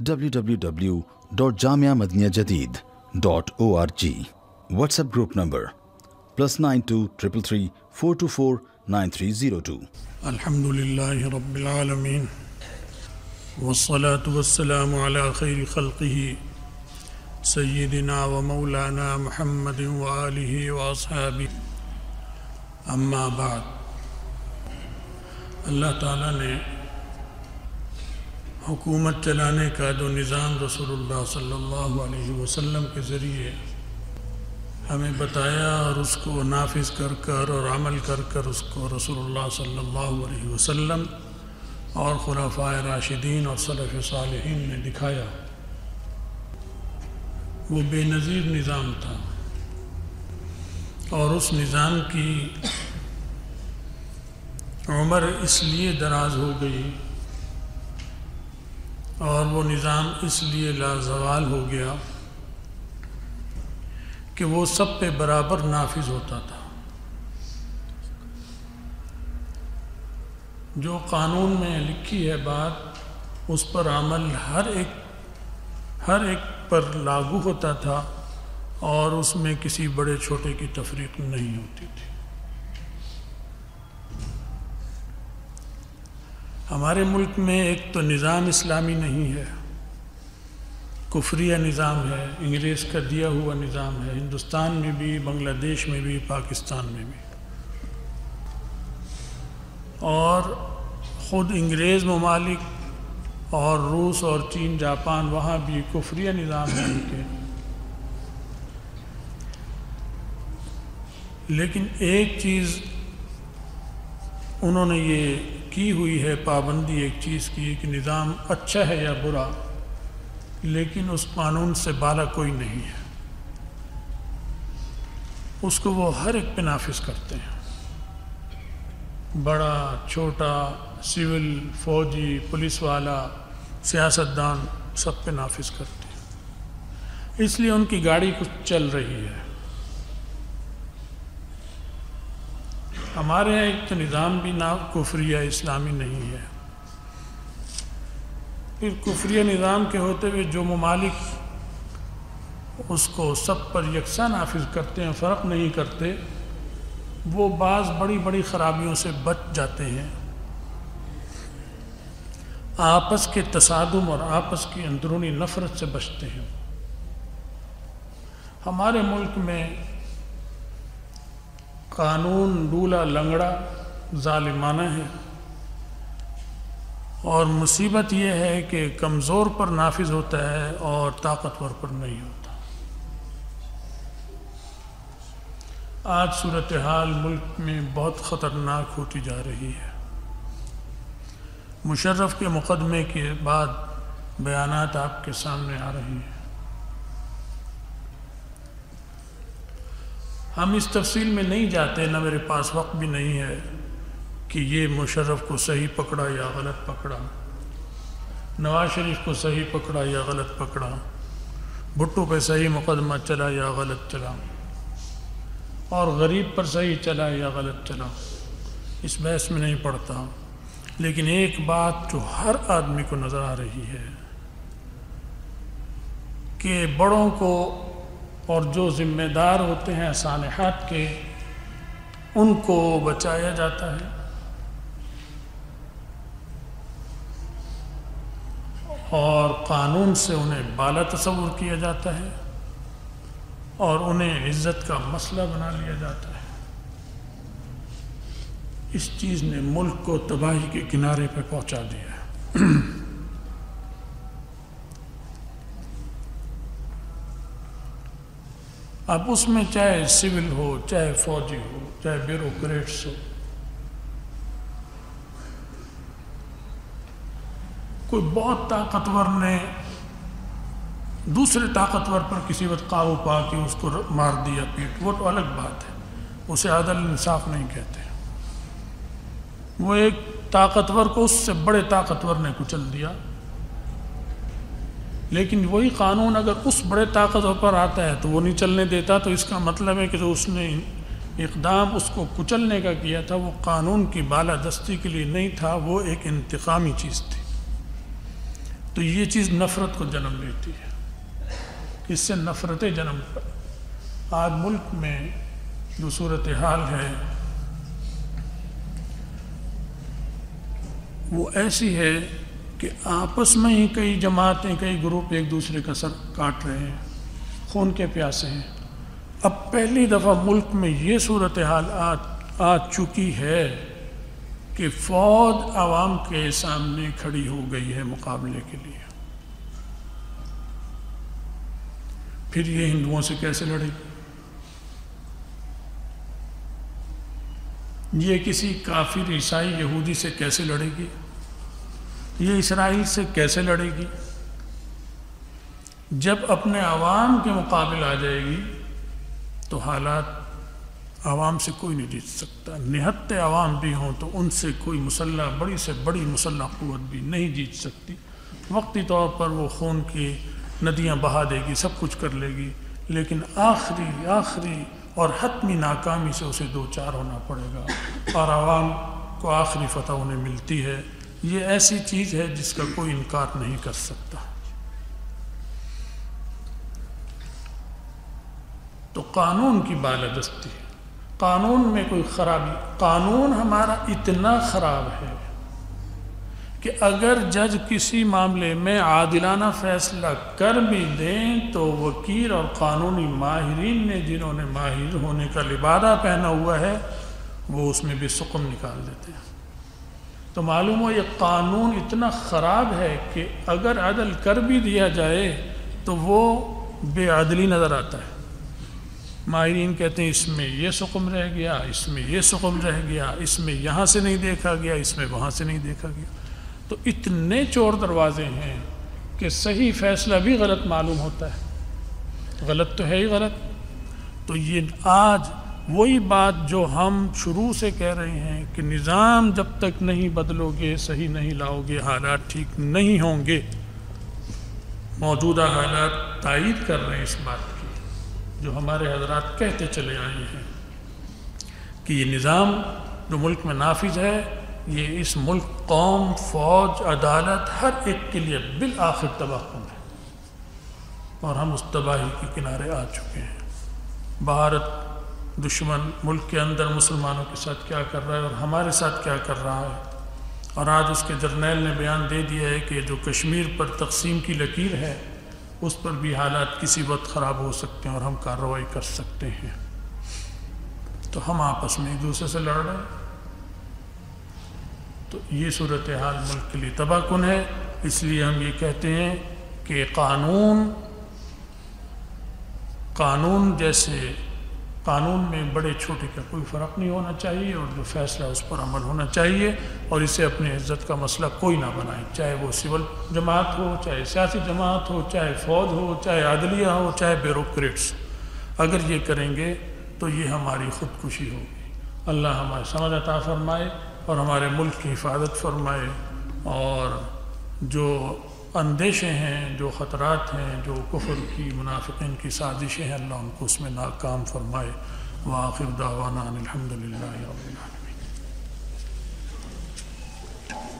www.jamiamadiniyajadid.org. WhatsApp group number +92 333 424 9302. الحمدللہ رب العالمین والصلاة والسلام على خیر خلقہ سیدنا و مولانا محمد وآلہ واصحابہ، اما بعد۔ اللہ تعالیٰ نے حکومت چلانے کا جو نظام رسول اللہ صلی اللہ علیہ وسلم کے ذریعے ہمیں بتایا اور اس کو نافذ کر کر اور عمل کر کر اس کو رسول اللہ صلی اللہ علیہ وسلم اور خلفائے راشدین اور سلف صالحین نے دکھایا، وہ بے نظیر نظام تھا، اور اس نظام کی عمر اس لیے دراز ہو گئی اور وہ نظام اس لیے لازوال ہو گیا کہ وہ سب پہ برابر نافذ ہوتا تھا۔ جو قانون میں لکھی ہے بات، اس پر عمل ہر ایک پر لاگو ہوتا تھا، اور اس میں کسی بڑے چھوٹے کی تفریق نہیں ہوتی تھی۔ ہمارے ملک میں ایک تو نظام اسلامی نہیں ہے، کفریہ نظام ہے، انگریز کا دیا ہوا نظام ہے، ہندوستان میں بھی، بنگلہ دیش میں بھی، پاکستان میں بھی، اور خود انگریز ممالک اور روس اور چین، جاپان، وہاں بھی کفریہ نظام ہے ان کے۔ لیکن ایک چیز انہوں نے یہ کی ہوئی ہے، پابندی ایک چیز کی، کہ نظام اچھا ہے یا برا، لیکن اس قانون سے بالا کوئی نہیں ہے، اس کو وہ ہر ایک پہ نافذ کرتے ہیں، بڑا چھوٹا، سول، فوجی، پولیس والا، سیاستدان، سب پہ نافذ کرتے ہیں، اس لیے ان کی گاڑی کچھ چل رہی ہے۔ ہمارے یہاں ایک تو نظام بھی کفریہ اسلامی نہیں ہے، پھر کفریہ نظام کے ہوتے ہوئے جو ممالک اس کو سب پر یکساں نافذ کرتے ہیں، فرق نہیں کرتے، وہ بعض بڑی بڑی خرابیوں سے بچ جاتے ہیں، آپس کے تصادم اور آپس کی اندرونی نفرت سے بچتے ہیں۔ ہمارے ملک میں قانون ڈولا لنگڑا ظالمانہ ہے، اور مصیبت یہ ہے کہ کمزور پر نافذ ہوتا ہے اور طاقتور پر نہیں ہوتا۔ آج صورتحال ملک میں بہت خطرناک ہوتی جا رہی ہے۔ مشرف کے مقدمے کے بعد بیانات آپ کے سامنے آ رہی ہیں۔ ہم اس تفصیل میں نہیں جاتے، نہ میرے پاس وقت بھی نہیں ہے کہ یہ مشرف کو صحیح پکڑا یا غلط پکڑا، نواز شریف کو صحیح پکڑا یا غلط پکڑا، بھٹو پہ صحیح مقدمہ چلا یا غلط چلا، اور غریب پر صحیح چلا یا غلط چلا، اس بحث میں نہیں پڑتا۔ لیکن ایک بات جو ہر آدمی کو نظر آ رہی ہے کہ بڑوں کو اور جو ذمہ دار ہوتے ہیں صالحات کے، ان کو بچایا جاتا ہے، اور قانون سے انہیں بالا تصور کیا جاتا ہے، اور انہیں عزت کا مسئلہ بنا لیا جاتا ہے۔ اس چیز نے ملک کو تباہی کے کنارے پہ پہنچا دیا ہے۔ اب اس میں چاہے سول ہو، چاہے فوجی ہو، چاہے بیوروکریٹس ہو، کوئی بہت طاقتور نے دوسرے طاقتور پر کسی وقت قابو پا کے اس کو مار دیا پیٹ، وہ تو الگ بات ہے، اسے عدل انصاف نہیں کہتے۔ وہ ایک طاقتور کو اس سے بڑے طاقتور نے کچل دیا، لیکن وہی قانون اگر اس بڑے طاقتور پر آتا ہے تو وہ نہیں چلنے دیتا، تو اس کا مطلب ہے کہ جو اس نے اقدام اس کو کچلنے کا کیا تھا وہ قانون کی بالادستی کے لیے نہیں تھا، وہ ایک انتقامی چیز تھی۔ تو یہ چیز نفرت کو جنم دیتی ہے، اس سے نفرتیں جنم پر۔ آج ملک میں جو صورتحال ہے وہ ایسی ہے کہ آپس میں ہی کئی جماعتیں، کئی گروپ ایک دوسرے کا سر کاٹ رہے ہیں، خون کے پیاسے ہیں۔ اب پہلی دفعہ ملک میں یہ صورتحال آ چکی ہے کہ فوج عوام کے سامنے کھڑی ہو گئی ہے مقابلے کے لیے۔ پھر یہ ہندوؤں سے کیسے لڑے گی؟ یہ کسی کافر عیسائی یہودی سے کیسے لڑے گی؟ یہ اسرائیل سے کیسے لڑے گی؟ جب اپنے عوام کے مقابل آ جائے گی تو حالات عوام سے کوئی نہیں جیت سکتا۔ نہتے عوام بھی ہوں تو ان سے کوئی مسلح، بڑی سے بڑی مسلح قوت بھی نہیں جیت سکتی۔ وقتی طور پر وہ خون کی ندیاں بہا دے گی، سب کچھ کر لے گی، لیکن آخری اور حتمی ناکامی سے اسے دو چار ہونا پڑے گا، اور عوام کو آخری فتح انہیں ملتی ہے۔ یہ ایسی چیز ہے جس کا کوئی انکار نہیں کر سکتا۔ تو قانون کی بالادستی، قانون میں کوئی خرابی، قانون ہمارا اتنا خراب ہے کہ اگر جج کسی معاملے میں عادلانہ فیصلہ کر بھی دیں تو وکیل اور قانونی ماہرین نے، جنہوں نے ماہر ہونے کا لبادہ پہنا ہوا ہے، وہ اس میں بھی سقم نکال دیتے ہیں۔ تو معلوم ہو یہ قانون اتنا خراب ہے کہ اگر عدل کر بھی دیا جائے تو وہ بے عدلی نظر آتا ہے۔ ماہرین کہتے ہیں اس میں یہ سقم رہ گیا، اس میں یہ سقم رہ گیا، اس میں یہاں سے نہیں دیکھا گیا، اس میں وہاں سے نہیں دیکھا گیا۔ تو اتنے چور دروازے ہیں کہ صحیح فیصلہ بھی غلط معلوم ہوتا ہے، غلط تو ہے ہی غلط۔ تو یہ آج وہی بات جو ہم شروع سے کہہ رہے ہیں کہ نظام جب تک نہیں بدلو گے، صحیح نہیں لاؤ گے، حالات ٹھیک نہیں ہوں گے۔ موجودہ حالات تائید کر رہے ہیں اس بات کی جو ہمارے حضرات کہتے چلے آئے ہیں کہ یہ نظام جو ملک میں نافذ ہے، یہ اس ملک، قوم، فوج، عدالت، ہر ایک کے لیے بالآخر تباہ کن ہے، اور ہم اس تباہی کے کنارے آ چکے ہیں۔ بھارت دشمن ملک کے اندر مسلمانوں کے ساتھ کیا کر رہا ہے اور ہمارے ساتھ کیا کر رہا ہے، اور آج اس کے جرنیل نے بیان دے دیا ہے کہ جو کشمیر پر تقسیم کی لکیر ہے اس پر بھی حالات کسی وقت خراب ہو سکتے ہیں اور ہم کارروائی کر سکتے ہیں۔ تو ہم آپس میں ایک دوسرے سے لڑ رہے ہیں، تو یہ صورتحال ملک کے لیے تباہ کن ہے۔ اس لیے ہم یہ کہتے ہیں کہ قانون میں بڑے چھوٹے کا کوئی فرق نہیں ہونا چاہیے، اور جو فیصلہ اس پر عمل ہونا چاہیے، اور اسے اپنی عزت کا مسئلہ کوئی نہ بنائے، چاہے وہ سول جماعت ہو، چاہے سیاسی جماعت ہو، چاہے فوج ہو، چاہے عدلیہ ہو، چاہے بیوروکریٹس۔ اگر یہ کریں گے تو یہ ہماری خودکشی ہوگی۔ اللہ ہمارے سمجھ عطا فرمائے اور ہمارے ملک کی حفاظت فرمائے، اور جو اندیشے ہیں، جو خطرات ہیں، جو کفر کی، منافقین کی سازشیں ہیں، اللہ ان کو اس میں ناکام فرمائے۔ وآخر دعوانا ان الحمد للہ رب العالمین۔